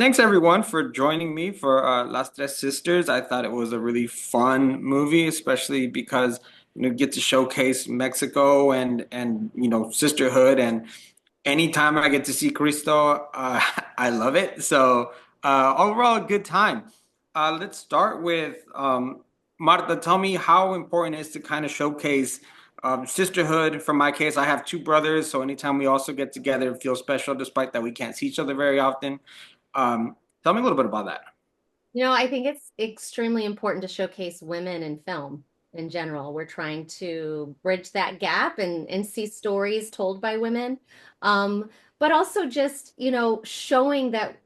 Thanks everyone for joining me for Las Tres Sisters. I thought it was a really fun movie, especially because get to showcase Mexico and sisterhood. And anytime I get to see Cristo, I love it. So overall, a good time. Let's start with Marta. Tell me how important it is to kind of showcase sisterhood. For my case, I have two brothers, so anytime we also get together, it feels special, despite that we can't see each other very often. Tell me a little bit about that. I think it's extremely important to showcase women in film in general. We're trying to bridge that gap and see stories told by women. Um, but also just, showing that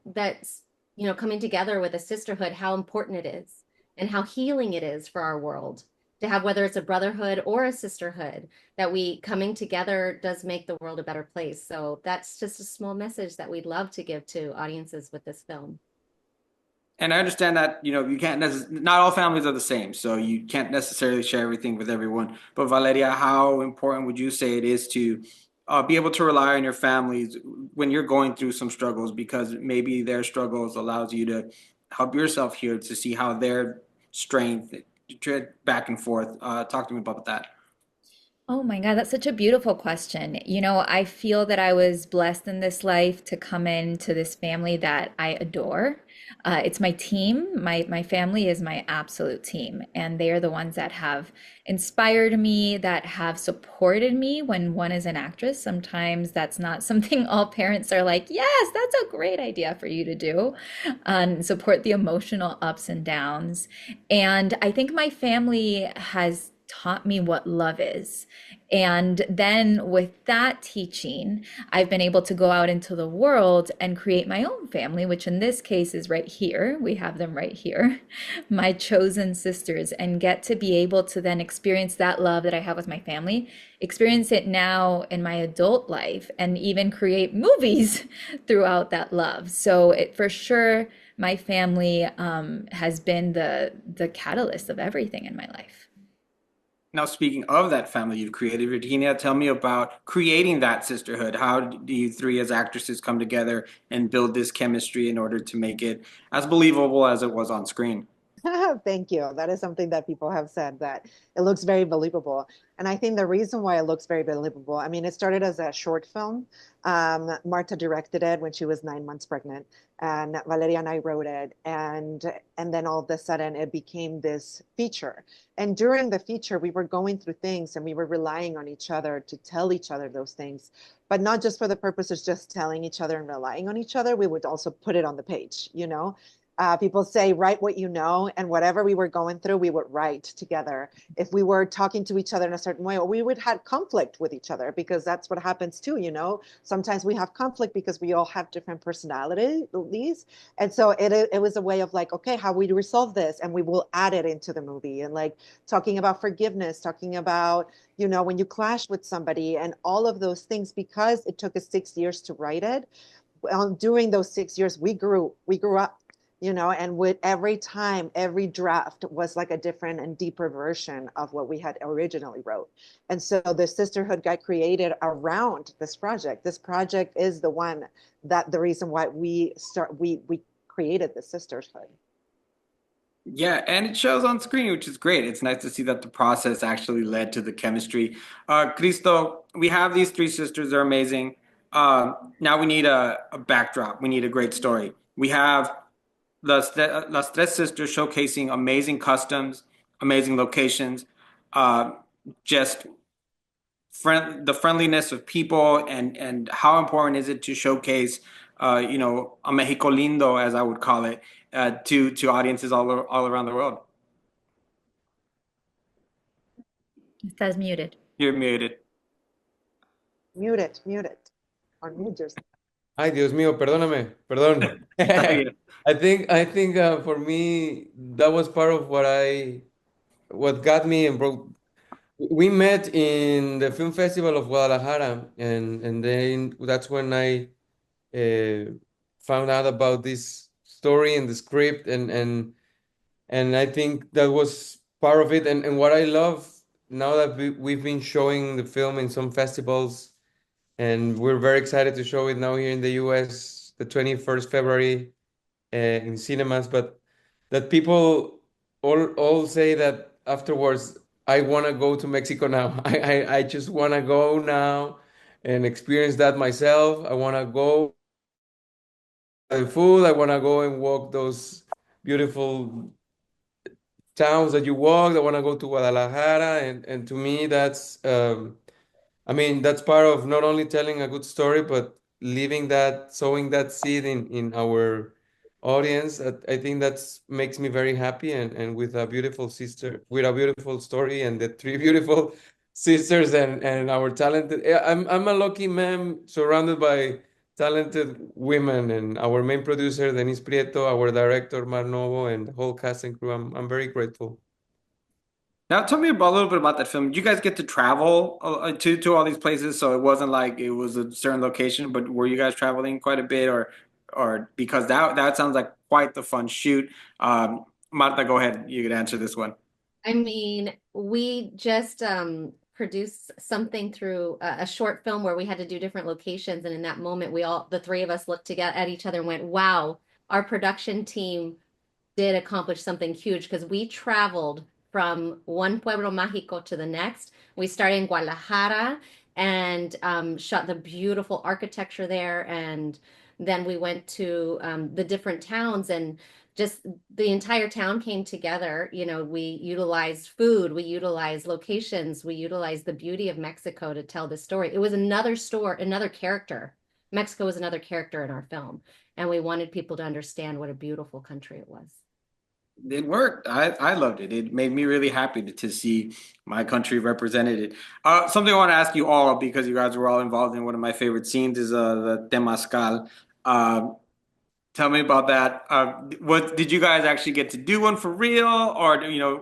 coming together with a sisterhood, how important it is and how healing it is for our world to have, whether it's a brotherhood or a sisterhood, that we coming together does make the world a better place. So that's just a small message that we'd love to give to audiences with this film. And I understand that, you can't not all families are the same, so you can't necessarily share everything with everyone. But Valeria, how important would you say it is to be able to rely on your families when you're going through some struggles? Because maybe their struggles allows you to help yourself here to see how their strength tread back and forth. Talk to me about that. Oh my God, that's such a beautiful question. I feel that I was blessed in this life to come into this family that I adore. It's my team. My family is my absolute team, and they are the ones that have inspired me, that have supported me when one is an actress. Sometimes that's not something all parents are like, yes, that's a great idea for you to do. Support the emotional ups and downs. And I think my family has taught me what love is. And then with that teaching, I've been able to go out into the world and create my own family, which in this case is right here. We have them right here, my chosen sisters, and get to be able to then experience that love that I have with my family, experience it now in my adult life, and even create movies throughout that love. So it for sure, my family has been the catalyst of everything in my life. Now, speaking of that family you've created, Virginia, tell me about creating that sisterhood. How do you three as actresses come together and build this chemistry in order to make it as believable as it was on screen? Thank you. That is something that people have said that it looks very believable. And I think the reason why it looks very believable, I mean, it started as a short film. Marta directed it when she was 9 months pregnant, and Valeria and I wrote it. And then all of a sudden it became this feature. And during the feature, we were going through things and we were relying on each other to tell each other those things, but not just for the purpose of just telling each other and relying on each other. We would also put it on the page, you know? People say, write what you know, and whatever we were going through, we would write together. If we were talking to each other in a certain way, or we would have conflict with each other, because that's what happens too, you know. Sometimes we have conflict because we all have different personalities. And so it was a way of like, okay, how we resolve this? And we will add it into the movie. And like talking about forgiveness, talking about, you know, when you clash with somebody and all of those things, because it took us 6 years to write it. During those 6 years, we grew up, you know, and with every time, every draft was like a different and deeper version of what we had originally wrote. And so the sisterhood got created around this project. This project is the one that the reason why we created the sisterhood. Yeah, and it shows on screen, which is great. It's nice to see that the process actually led to the chemistry. Cristo, we have these three sisters, they're amazing. Now we need a backdrop. We need a great story. We have Las Tres Sisters showcasing amazing customs, amazing locations, uh, just the friendliness of people, and how important is it to showcase, a Mexico lindo, as I would call it, to audiences all around the world. Estás muted. You're muted. Mute it, or mute yourself. Ay, Dios mío, perdóname, perdón. Está bien. I think for me that was part of what got me and broke. We met in the film festival of Guadalajara, and then that's when I uh, found out about this story and the script, and I think that was part of it. And what I love now that we've been showing the film in some festivals, and we're very excited to show it now here in the US the 21st February. in cinemas, but that people all say that afterwards, I want to go to Mexico now. I just want to go now and experience that myself. I want to go and food. I want to go and walk those beautiful towns that you walk. I want to go to Guadalajara, and to me, that's I mean, that's part of not only telling a good story, but leaving that, sowing that seed in our audience. I think that's makes me very happy, and with a beautiful sister, with a beautiful story, and the three beautiful sisters, and our talented. I'm a lucky man surrounded by talented women, and our main producer Denise Prieto, our director Mar Novo, and the whole cast and crew. I'm very grateful. Now, tell me about, a little bit about that film. Did you guys get to travel to all these places? So it wasn't like it was a certain location, but were you guys traveling quite a bit, or because that sounds like quite the fun shoot. Marta, go ahead. You could answer this one. I mean, we just produced something through a short film where we had to do different locations, and in that moment, the three of us looked together at each other and went, "Wow, our production team did accomplish something huge," because we traveled from one pueblo mágico to the next. We started in Guadalajara and shot the beautiful architecture there, and then we went to the different towns, and just the entire town came together. You know, we utilized food, we utilized locations, we utilized the beauty of Mexico to tell the story. It was another character. Mexico was another character in our film, and we wanted people to understand what a beautiful country it was. It worked. I loved it. It made me really happy to see my country represented. Something I want to ask you all, because you guys were all involved in one of my favorite scenes, is the Temazcal. Uh, Tell me about that. What did you guys actually get to do one for real, or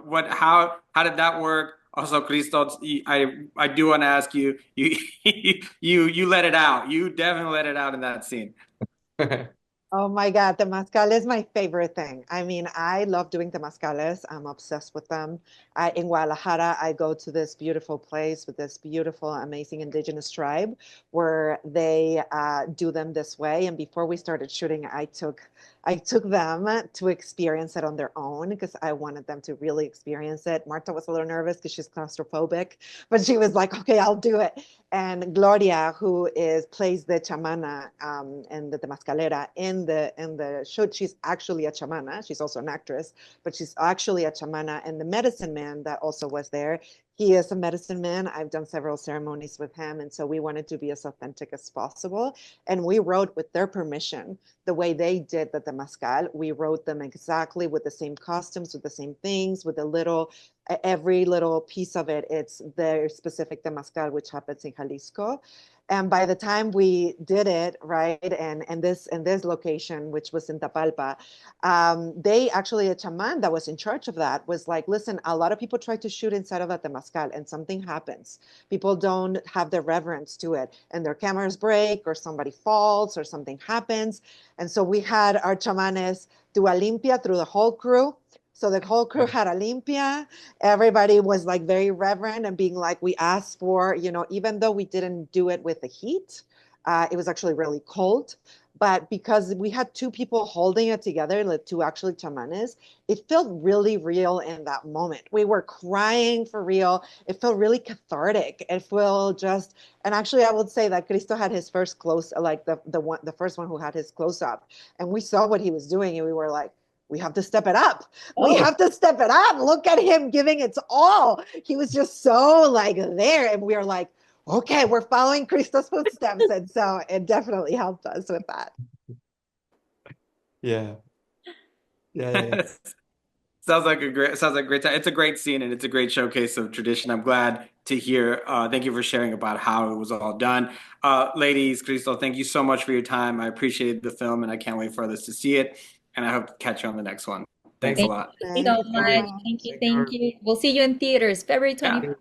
what? How did that work? Also, Christos, I do want to ask you. You let it out. You definitely let it out in that scene. Oh my God, the temazcal is my favorite thing. I mean, I love doing temazcales. I'm obsessed with them. In Guadalajara, I go to this beautiful place with this beautiful, amazing indigenous tribe where they do them this way. And before we started shooting, I took them to experience it on their own because I wanted them to really experience it. Marta was a little nervous because she's claustrophobic, but she was like, "Okay, I'll do it." And Gloria, who plays the chamana and the temazcalera in the shoot, she's actually a chamana. She's also an actress, but she's actually a chamana. And the medicine man that also was there, he is a medicine man. I've done several ceremonies with him, and so we wanted to be as authentic as possible. And we wrote with their permission the way they did the temazcal. We wrote them exactly with the same costumes, with the same things, with every little piece of it. It's their specific temazcal, which happens in Jalisco. And by the time we did it, right, and this location, which was in Tapalpa, they actually, a chaman that was in charge of that was like, "Listen, a lot of people try to shoot inside of a temazcal and something happens. People don't have the reverence to it, and their cameras break, or somebody falls, or something happens." And so we had our chamanes do a limpia through the whole crew. So the whole crew had a limpia. Everybody was like very reverent and being like, we asked for, even though we didn't do it with the heat, it was actually really cold. But because we had two people holding it together, like two actually chamanes, it felt really real in that moment. We were crying for real. It felt really cathartic. It felt just, and actually, I would say that Cristo had his first like the first one who had his close up, and we saw what he was doing, and we were like, we have to step it up. We have to step it up. Look at him giving it all. He was just so like there. And we were like, okay, we're following Cristo's footsteps. And so it definitely helped us with that. Yeah. Yeah. Sounds like a great time. It's a great scene, and it's a great showcase of tradition. I'm glad to hear. Thank you for sharing about how it was all done. Ladies, Cristo, thank you so much for your time. I appreciated the film, and I can't wait for others to see it. And I hope to catch you on the next one. Thanks a Thank Thank lot. you Thank so you so much. much. Thank you. Thank Thank you. you. We'll see you in theaters February Yeah. 24th.